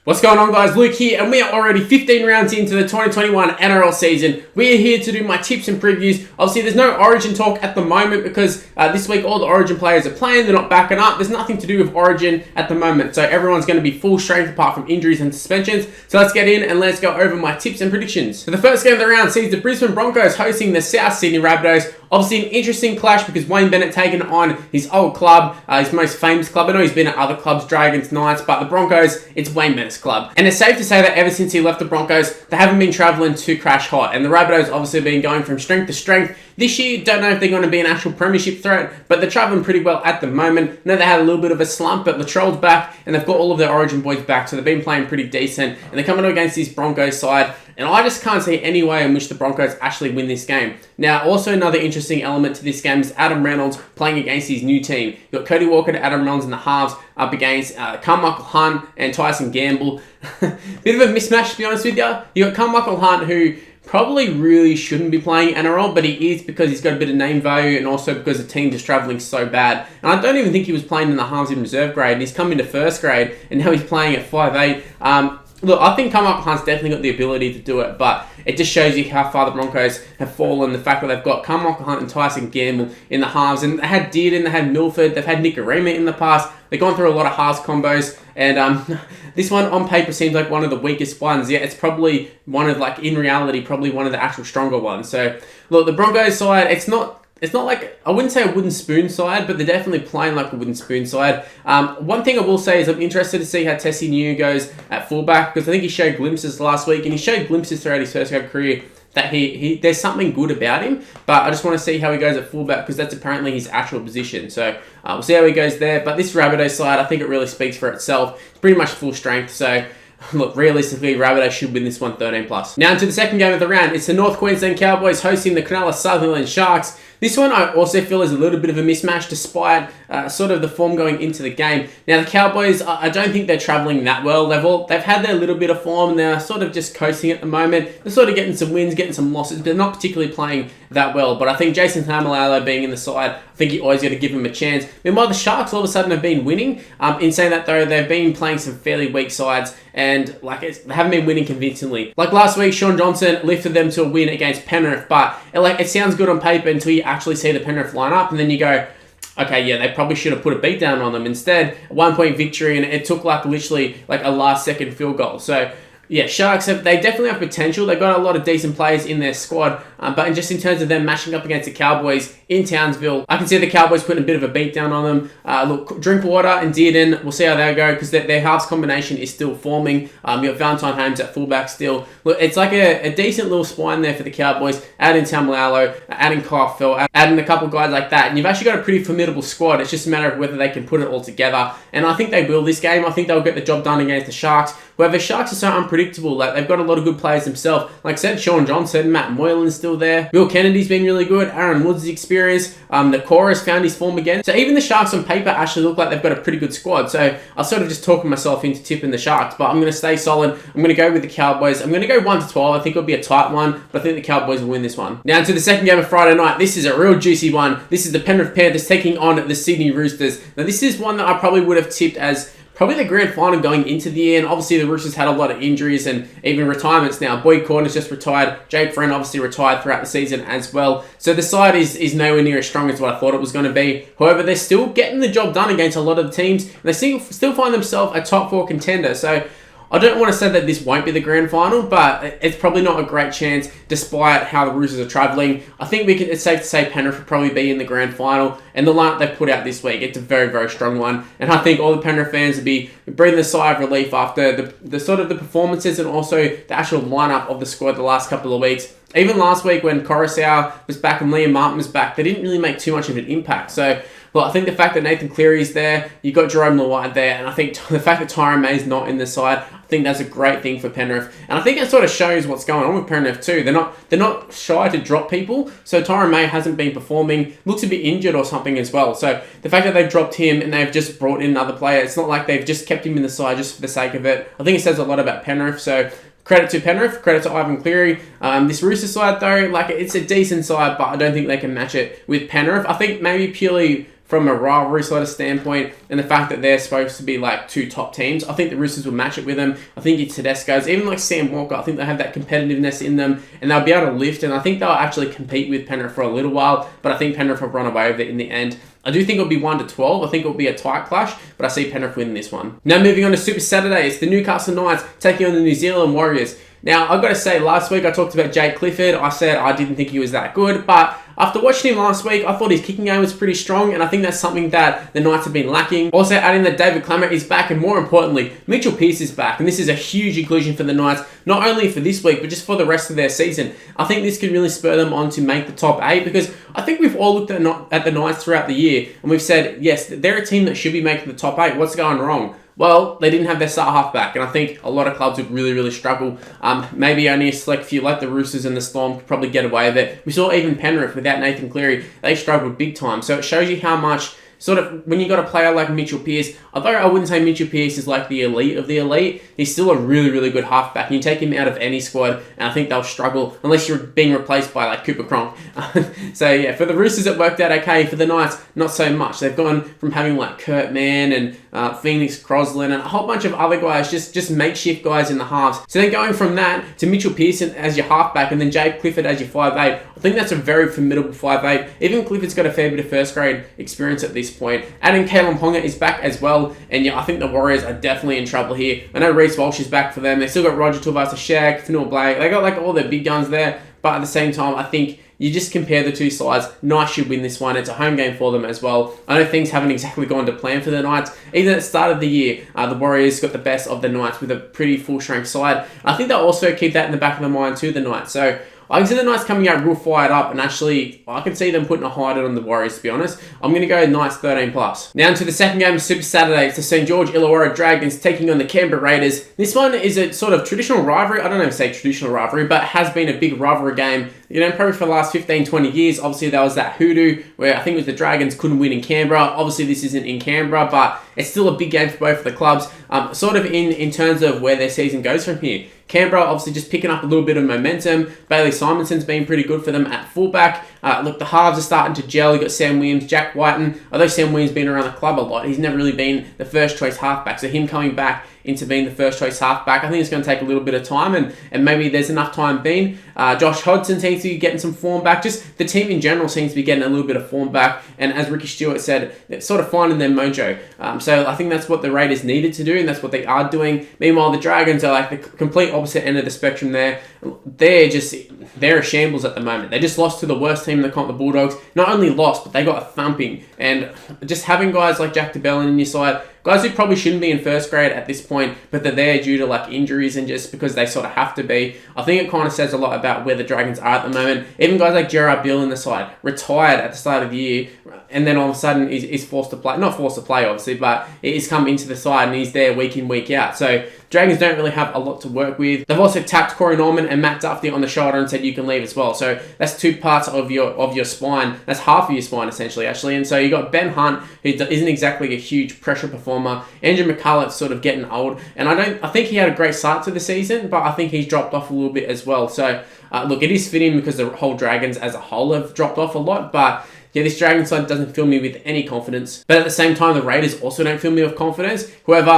What's going on, guys? Luke here, and we are already 15 rounds into the 2021 NRL season. We are here to do my tips and previews. Obviously, there's no Origin talk at the moment because this week all the Origin players are playing. They're not backing up. There's nothing to do with Origin at the moment, so everyone's going to be full strength apart from injuries and suspensions. So let's get in and let's go over my tips and predictions. So the first game of the round sees the Brisbane Broncos hosting the South Sydney Rabbitohs. Obviously, an interesting clash because Wayne Bennett taking on his old club, his most famous club. I know he's been at other clubs, Dragons, Knights, but the Broncos, it's Wayne Bennett's club. And it's safe to say that ever since he left the Broncos, they haven't been travelling too crash hot. And the Rabbitohs obviously have been going from strength to strength. This year, don't know if they're going to be an actual premiership threat, but they're travelling pretty well at the moment. I know they had a little bit of a slump, but Latrell's back, and they've got all of their Origin boys back, so they've been playing pretty decent. And they're coming up against this Broncos side, and I just can't see any way in which the Broncos actually win this game. Now, also another interesting element to this game is Adam Reynolds playing against his new team. You've got Cody Walker and Adam Reynolds in the halves up against Carmichael Hunt and Tyson Gamble. Bit of a mismatch, to be honest with you. You've got Carmichael Hunt, who probably really shouldn't be playing NRL, but he is because he's got a bit of name value and also because the team is travelling so bad. And I don't even think he was playing in the halves in reserve grade, and he's come into first grade, and now he's playing at 5'8". Look, I think Carmichael Hunt's definitely got the ability to do it, but it just shows you how far the Broncos have fallen. The fact that they've got Carmichael Hunt and Tyson Gamble in the halves, and they had Dearden, they had Milford, they've had Nick Arima in the past. They've gone through a lot of halves combos, and this one on paper seems like one of the weakest ones. Yeah, it's probably one of, like, in reality, probably one of the actual stronger ones. So, look, the Broncos side, it's not like, I wouldn't say a wooden spoon side, but they're definitely playing like a wooden spoon side. One thing I will say is I'm interested to see how Tessie New goes at fullback, because I think he showed glimpses last week, and he showed glimpses throughout his first grade career that he there's something good about him, but I just want to see how he goes at fullback because that's apparently his actual position. So we'll see how he goes there. But this Rabbitohs side, I think it really speaks for itself. It's pretty much full strength, so look, realistically, Rabbitohs should win this one 13+. Now into the second game of the round, it's the North Queensland Cowboys hosting the Cronulla-Sutherland Sharks. This one I also feel is a little bit of a mismatch despite sort of the form going into the game. Now the Cowboys, I don't think they're travelling that well. They've had their little bit of form and they're sort of just coasting at the moment. They're sort of getting some wins, getting some losses. They're not particularly playing that well. But I think Jason Tamalalo being in the side, I think you always got to give him a chance. Meanwhile, the Sharks all of a sudden have been winning. In saying that though, they've been playing some fairly weak sides and they haven't been winning convincingly. Like last week, Sean Johnson lifted them to a win against Penrith, but it sounds good on paper until you actually see the Penrith line up, and then you go, okay, yeah, they probably should have put a beat down on them. Instead, a 1-point victory, and it took literally a last-second field goal. So, yeah, Sharks, they definitely have potential. They've got a lot of decent players in their squad, but just in terms of them matching up against the Cowboys in Townsville, I can see the Cowboys putting a bit of a beat down on them. Look, Drinkwater and Dearden, we'll see how they go because their halves combination is still forming. You've got Valentine Holmes at fullback still. Look, it's like a decent little spine there for the Cowboys, adding Tamalalo, adding Kyle Fell, adding a couple guys like that, and you've actually got a pretty formidable squad. It's just a matter of whether they can put it all together, and I think they will this game. I think they'll get the job done against the Sharks. However, the Sharks are so unpredictable. They've got a lot of good players themselves. Like I said, Sean Johnson, Matt Moylan's still there. Will Kennedy's been really good. Aaron Woods' experienced. The Chorus found his form again. So even the Sharks on paper actually look like they've got a pretty good squad. So I was sort of just talking myself into tipping the Sharks, but I'm going to stay solid. I'm going to go with the Cowboys. I'm going to go 1-12. I think it'll be a tight one, but I think the Cowboys will win this one. Now to the second game of Friday night. This is a real juicy one. This is the Penrith Panthers taking on the Sydney Roosters. Now this is one that I probably would have tipped as probably the grand final going into the year, and obviously the Roosters had a lot of injuries and even retirements now. Boyd Corner's just retired. Jake Friend obviously retired throughout the season as well. So the side is nowhere near as strong as what I thought it was going to be. However, they're still getting the job done against a lot of the teams, and they still find themselves a top 4 contender. So I don't want to say that this won't be the grand final, but it's probably not a great chance despite how the Roosters are travelling. I think it's safe to say Penrith will probably be in the grand final, and the lineup they've put out this week, it's a very, very strong one. And I think all the Penrith fans will be breathing a sigh of relief after the sort of the performances and also the actual lineup of the squad the last couple of weeks. Even last week when Coruscant was back and Liam Martin was back, they didn't really make too much of an impact. So, well, I think the fact that Nathan Cleary's there, you got Jerome Luai there, and I think the fact that Tyrone May's not in the side, I think that's a great thing for Penrith. And I think it sort of shows what's going on with Penrith too. They're not shy to drop people. So Tyrone May hasn't been performing, looks a bit injured or something as well. So the fact that they've dropped him and they've just brought in another player, it's not like they've just kept him in the side just for the sake of it. I think it says a lot about Penrith. So credit to Penrith, credit to Ivan Cleary. This Roosters side though, it's a decent side, but I don't think they can match it with Penrith. I think maybe purely from a rivalry sort of standpoint, and the fact that they're supposed to be like two top teams. I think the Roosters will match it with them. I think your Tedesco's, even like Sam Walker, I think they have that competitiveness in them, and they'll be able to lift, and I think they'll actually compete with Penrith for a little while, but I think Penrith will run away with it in the end. I do think it'll be 1-12. I think it'll be a tight clash, but I see Penrith winning this one. Now moving on to Super Saturday, it's the Newcastle Knights taking on the New Zealand Warriors. Now, I've got to say, last week I talked about Jake Clifford. I said I didn't think he was that good, but after watching him last week, I thought his kicking game was pretty strong, and I think that's something that the Knights have been lacking. Also, adding that David Klemmer is back, and more importantly, Mitchell Pearce is back, and this is a huge inclusion for the Knights, not only for this week, but just for the rest of their season. I think this could really spur them on to make the top 8, because I think we've all looked at the Knights throughout the year, and we've said, yes, they're a team that should be making the top 8. What's going wrong? Well, they didn't have their star halfback, and I think a lot of clubs would really, really struggle. Maybe only a select few, like the Roosters and the Storm, could probably get away with it. We saw even Penrith, without Nathan Cleary, they struggled big time. So it shows you how much, sort of, when you got a player like Mitchell Pearce, although I wouldn't say Mitchell Pearce is like the elite of the elite, he's still a really, really good halfback. You take him out of any squad, and I think they'll struggle, unless you're being replaced by like Cooper Cronk. So yeah, for the Roosters it worked out okay. For the Knights, not so much. They've gone from having like Kurt Mann and Phoenix Crosland and a whole bunch of other guys, just makeshift guys in the halves. So then going from that to Mitchell Pearson as your halfback and then Jake Clifford as your 5'8", I think that's a very formidable 5'8". Even Clifford's got a fair bit of first grade experience at this point. Adding Kalen Ponga is back as well, and yeah, I think the Warriors are definitely in trouble here. I know Reece Walsh is back for them. They still got Roger Tuivasa-Sheck, Fanua Blake. They got like all their big guns there, but at the same time, I think you just compare the two sides. Knights should win this one. It's a home game for them as well. I know things haven't exactly gone to plan for the Knights. Even at the start of the year, the Warriors got the best of the Knights with a pretty full-strength side. I think they'll also keep that in the back of the mind too, the Knights. So I can see the Knights coming out real fired up, and actually, I can see them putting a hide on the Warriors, to be honest. I'm going to go Knights 13+. Now to the second game of Super Saturday. It's the St. George Illawarra Dragons taking on the Canberra Raiders. This one is a sort of traditional rivalry. I don't know if say traditional rivalry, but has been a big rivalry game, probably for the last 15, 20 years. Obviously, there was that hoodoo where I think it was the Dragons couldn't win in Canberra. Obviously, this isn't in Canberra, but it's still a big game for both of the clubs. Sort of in terms of where their season goes from here. Canberra obviously just picking up a little bit of momentum. Bailey Simonson's been pretty good for them at fullback. Look, the halves are starting to gel. You got Sam Williams, Jack Whiten. Although Sam Williams has been around the club a lot, he's never really been the first choice halfback. So him coming back into being the first choice halfback, I think it's going to take a little bit of time, and maybe there's enough time being. Josh Hodgson seems to be getting some form back. Just the team in general seems to be getting a little bit of form back, and as Ricky Stewart said, it's sort of finding their mojo. So I think that's what the Raiders needed to do, and that's what they are doing. Meanwhile, the Dragons are like the complete opposite end of the spectrum there. They're a shambles at the moment. They just lost to the worst team in the comp, the Bulldogs. Not only lost, but they got a thumping. And just having guys like Jack DeBellin in your side, guys who probably shouldn't be in first grade at this point, but they're there due to like injuries and just because they sort of have to be. I think it kind of says a lot about where the Dragons are at the moment. Even guys like Gerard Beale in the side, retired at the start of the year, and then all of a sudden is forced to play. Not forced to play, obviously, but he's come into the side and he's there week in, week out. So Dragons don't really have a lot to work with. They've also tapped Corey Norman and Matt Duffy on the shoulder and said you can leave as well. So that's two parts of your spine. That's half of your spine essentially, actually. And so you got Ben Hunt, who isn't exactly a huge pressure performer. Andrew McCullough's sort of getting old, and I think he had a great start to the season, but I think he's dropped off a little bit as well. So look, it is fitting because the whole Dragons as a whole have dropped off a lot, but yeah, this Dragon side doesn't fill me with any confidence. But at the same time, the Raiders also don't fill me with confidence. However,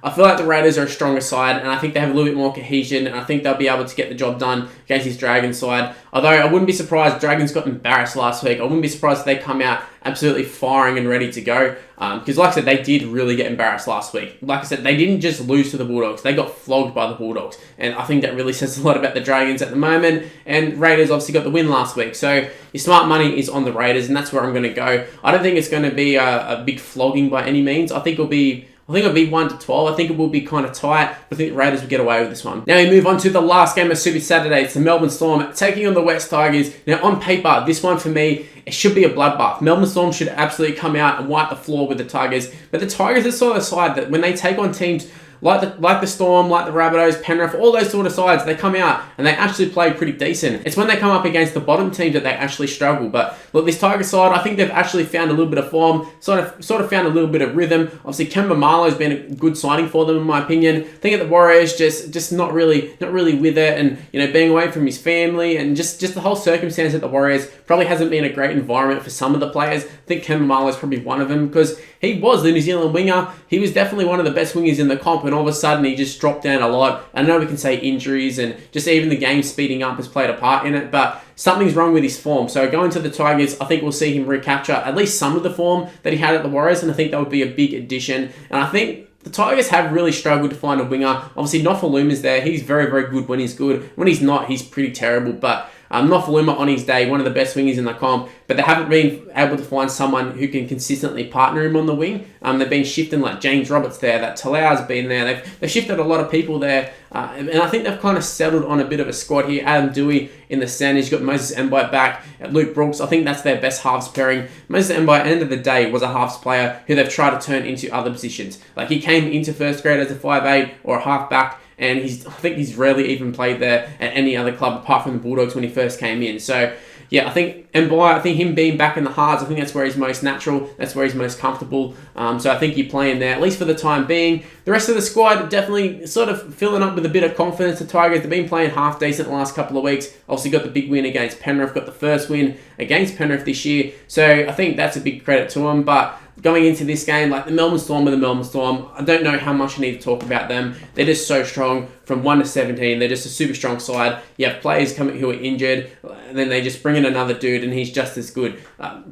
I feel like the Raiders are a stronger side, and I think they have a little bit more cohesion, and I think they'll be able to get the job done against this Dragons side. Although I wouldn't be surprised, Dragons got embarrassed last week. I wouldn't be surprised if they come out absolutely firing and ready to go. Because like I said, they did really get embarrassed last week. Like I said, they didn't just lose to the Bulldogs. They got flogged by the Bulldogs. And I think that really says a lot about the Dragons at the moment. And Raiders obviously got the win last week. So your smart money is on the Raiders, and that's where I'm going to go. I don't think it's going to be a big flogging by any means. I think it'll be 1-12. I think it will be kind of tight, but I think the Raiders will get away with this one. Now we move on to the last game of Super Saturday. It's the Melbourne Storm taking on the West Tigers. Now on paper, this one for me, it should be a bloodbath. Melbourne Storm should absolutely come out and wipe the floor with the Tigers. But the Tigers are sort of the side that when they take on teams like the Storm, like the Rabbitohs, Penrith, all those sort of sides, they come out and they actually play pretty decent. It's when they come up against the bottom teams that they actually struggle. But look, this Tigers side, I think they've actually found a little bit of form, sort of found a little bit of rhythm. Obviously, Kemba Marlowe's been a good signing for them, in my opinion. I think at the Warriors, just not really with it, and being away from his family and just the whole circumstance at the Warriors probably hasn't been a great environment for some of the players. I think Kemba Marlowe's probably one of them, because he was the New Zealand winger. He was definitely one of the best wingers in the comp, and all of a sudden he just dropped down a lot. I know we can say injuries and just even the game speeding up has played a part in it, but something's wrong with his form. So going to the Tigers, I think we'll see him recapture at least some of the form that he had at the Warriors, and I think that would be a big addition. And I think the Tigers have really struggled to find a winger. Obviously, Nofaluma's there. He's very, very good when he's good. When he's not, he's pretty terrible. But Nofaluma on his day, one of the best wingers in the comp, but they haven't been able to find someone who can consistently partner him on the wing. They've been shifting like James Roberts there, that Talau's been there. They've shifted a lot of people there, and I think they've kind of settled on a bit of a squad here. Adam Dewey in the centre, he's got Moses Mbite back, Luke Brooks. I think that's their best halves pairing. Moses Mbite, at the end of the day, was a halves player who they've tried to turn into other positions. Like, he came into first grade as a 5'8" or a half back, and I think he's rarely even played there at any other club apart from the Bulldogs when he first came in. So, yeah, I think him being back in the halves, I think that's where he's most natural. That's where he's most comfortable. So I think you play him there, at least for the time being. The rest of the squad definitely sort of filling up with a bit of confidence. The Tigers, they've been playing half decent the last couple of weeks. Obviously got the big win against Penrith, got the first win against Penrith this year. So I think that's a big credit to them. But going into this game, like the Melbourne Storm with the Melbourne Storm, I don't know how much I need to talk about them. They're just so strong from 1 to 17. They're just a super strong side. You have players coming who are injured, and then they just bring in another dude, and he's just as good.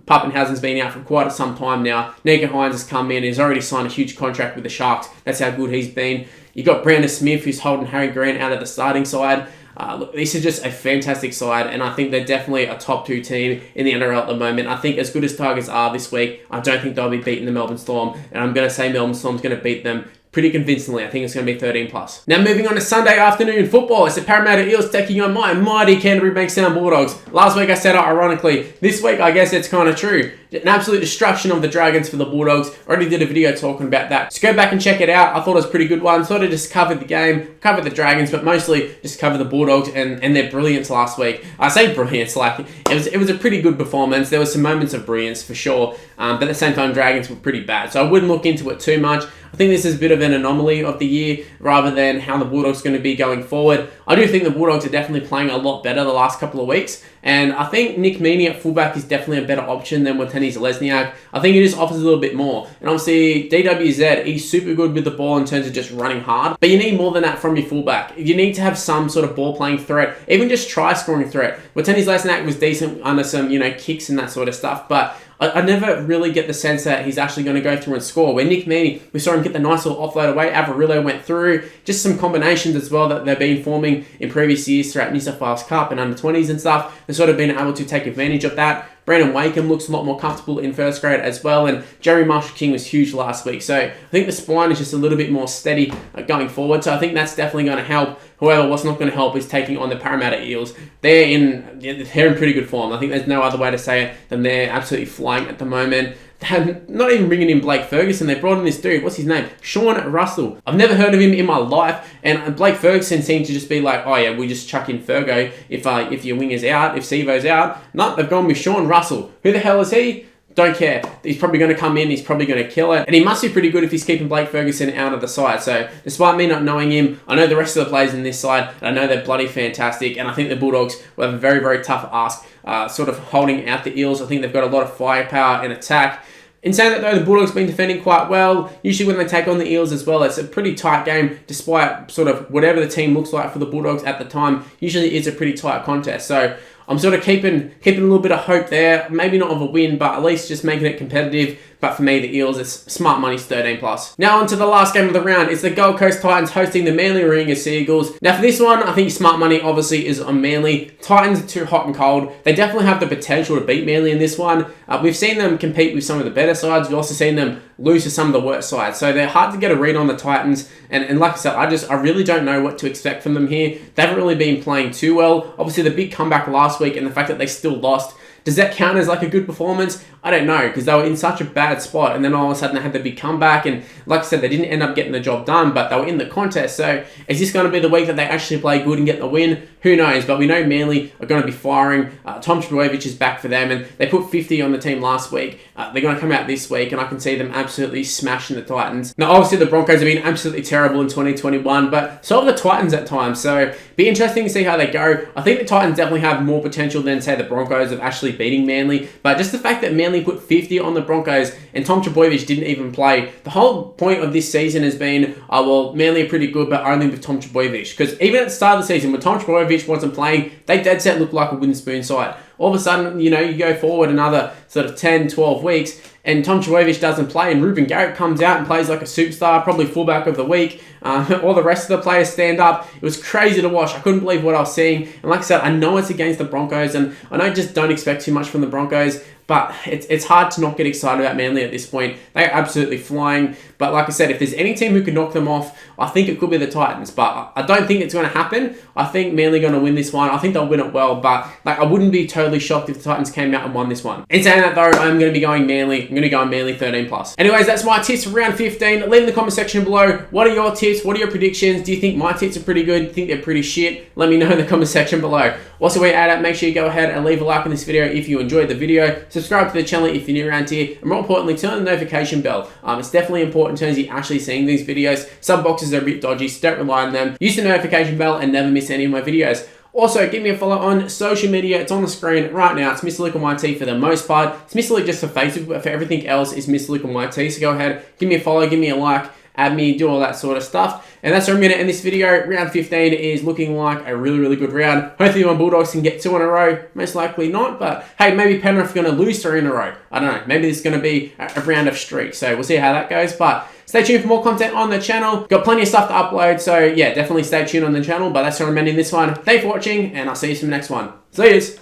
Pappenhausen's been out for quite some time now. Nico Hines has come in. He's already signed a huge contract with the Sharks. That's how good he's been. You got Brandon Smith, who's holding Harry Grant out of the starting side. Look, this is just a fantastic side, and I think they're definitely a top 2 team in the NRL at the moment. I think as good as Tigers are this week, I don't think they'll be beating the Melbourne Storm, and I'm going to say Melbourne Storm's going to beat them pretty convincingly. I think it's going to be 13+. Now moving on to Sunday afternoon football, it's the Parramatta Eels taking on my mighty Canterbury-Bankstown Bulldogs. Last week I said it ironically. This week I guess it's kind of true. An absolute destruction of the Dragons for the Bulldogs. Already did a video talking about that. Just go back and check it out. I thought it was a pretty good one. Sort of just covered the game, covered the Dragons, but mostly just covered the Bulldogs and their brilliance last week. I say brilliance, like it was a pretty good performance. There were some moments of brilliance for sure, but at the same time Dragons were pretty bad. So I wouldn't look into it too much. I think this is a bit of an anomaly of the year rather than how the Bulldogs are going to be going forward. I do think the Bulldogs are definitely playing a lot better the last couple of weeks, and I think Nick Meaney at fullback is definitely a better option than Watene Zelezniak. I think he just offers a little bit more. And obviously, DWZ, he's super good with the ball in terms of just running hard, but you need more than that from your fullback. You need to have some sort of ball-playing threat, even just try-scoring threat. Watene Zelezniak was decent under some, kicks and that sort of stuff, but I never really get the sense that he's actually going to go through and score. Where Nick Meaney, we saw him get the nice little offload away. Avarillo went through. Just some combinations as well that they've been forming in previous years throughout New South Wales Cup and under-20s and stuff. They've sort of been able to take advantage of that. Brandon Wakeham looks a lot more comfortable in first grade as well, and Jerry Marshall-King was huge last week. So I think the spine is just a little bit more steady going forward. So I think that's definitely going to help. However, what's not going to help is taking on the Parramatta Eels. They're in pretty good form. I think there's no other way to say it than they're absolutely flying at the moment. They're not even bringing in Blake Ferguson. They brought in this dude. What's his name? Sean Russell. I've never heard of him in my life. And Blake Ferguson seemed to just be like, oh yeah, we just chuck in Fergo if your winger's out, if Sivo's out. No, they've gone with Sean Russell. Who the hell is he? Don't care. He's probably going to come in. He's probably going to kill it. And he must be pretty good if he's keeping Blake Ferguson out of the side. So despite me not knowing him, I know the rest of the players in this side. And I know they're bloody fantastic. And I think the Bulldogs will have a very, very tough ask sort of holding out the Eels. I think they've got a lot of firepower and attack. In saying that though, the Bulldogs have been defending quite well. Usually when they take on the Eels as well, it's a pretty tight game despite sort of whatever the team looks like for the Bulldogs at the time. Usually it's a pretty tight contest. So I'm sort of keeping a little bit of hope there. Maybe not of a win, but at least just making it competitive. But for me, the Eels, it's smart money's 13+. Now on to the last game of the round. It's the Gold Coast Titans hosting the Manly-Warringah Seagulls. Now for this one, I think smart money obviously is on Manly. Titans are too hot and cold. They definitely have the potential to beat Manly in this one. We've seen them compete with some of the better sides. We've also seen them lose to some of the worst sides. So they're hard to get a read on the Titans. And like I said, I really don't know what to expect from them here. They haven't really been playing too well. Obviously the big comeback last week and the fact that they still lost Does that count as like a good performance? I don't know, because they were in such a bad spot, and then all of a sudden they had the big comeback, and like I said, they didn't end up getting the job done, but they were in the contest. So is this going to be the week that they actually play good and get the win? Who knows? But we know Manly are going to be firing. Tom Trbojevic is back for them, and they put 50 on the team last week. They're going to come out this week, and I can see them absolutely smashing the Titans. Now, obviously, the Broncos have been absolutely terrible in 2021, but so have the Titans at times. So be interesting to see how they go. I think the Titans definitely have more potential than, say, the Broncos of actually beating Manly. But just the fact that Manly put 50 on the Broncos and Tom Trbojevic didn't even play, the whole point of this season has been, well, Manly are pretty good, but only with Tom Trbojevic. Because even at the start of the season, when Tom Trbojevic wasn't playing, they dead set looked like a wooden spoon side. All of a sudden, you go forward another sort of 10, 12 weeks, and Tom Trbojevic doesn't play, and Ruben Garrett comes out and plays like a superstar, probably fullback of the week. All the rest of the players stand up. It was crazy to watch. I couldn't believe what I was seeing. And like I said, I know it's against the Broncos, and I know just don't expect too much from the Broncos, but it's hard to not get excited about Manly at this point. They're absolutely flying. But like I said, if there's any team who could knock them off, I think it could be the Titans. But I don't think it's going to happen. I think Manly are going to win this one. I think they'll win it well. But I wouldn't be totally shocked if the Titans came out and won this one. In saying that though, I'm going to be going Manly. I'm going to go Manly 13+. Anyways, that's my tips for round 15. Leave in the comment section below. What are your tips? What are your predictions? Do you think my tips are pretty good? Do you think they're pretty shit? Let me know in the comment section below. Also, where you're at, make sure you go ahead and leave a like on this video if you enjoyed the video. Subscribe to the channel if you're new around here. And more importantly, turn on the notification bell. It's definitely important in terms of you actually seeing these videos. Some boxes are a bit dodgy, so don't rely on them. Use the notification bell and never miss any of my videos. Also, give me a follow on social media. It's on the screen right now. It's Mr. Luke on YT for the most part. It's Mr. Luke just for Facebook, but for everything else, it's Mr. Luke on YT. So go ahead, give me a follow, give me a like, add me, do all that sort of stuff. And that's where I'm going to end this video. Round 15 is looking like a really, really good round. Hopefully my Bulldogs can get 2 in a row. Most likely not, but hey, maybe Penrith are going to lose 3 in a row. I don't know. Maybe this is going to be a round of streak. So we'll see how that goes. But stay tuned for more content on the channel. Got plenty of stuff to upload. So yeah, definitely stay tuned on the channel. But that's where I'm ending this one. Thanks for watching, and I'll see you in the next one. See yous.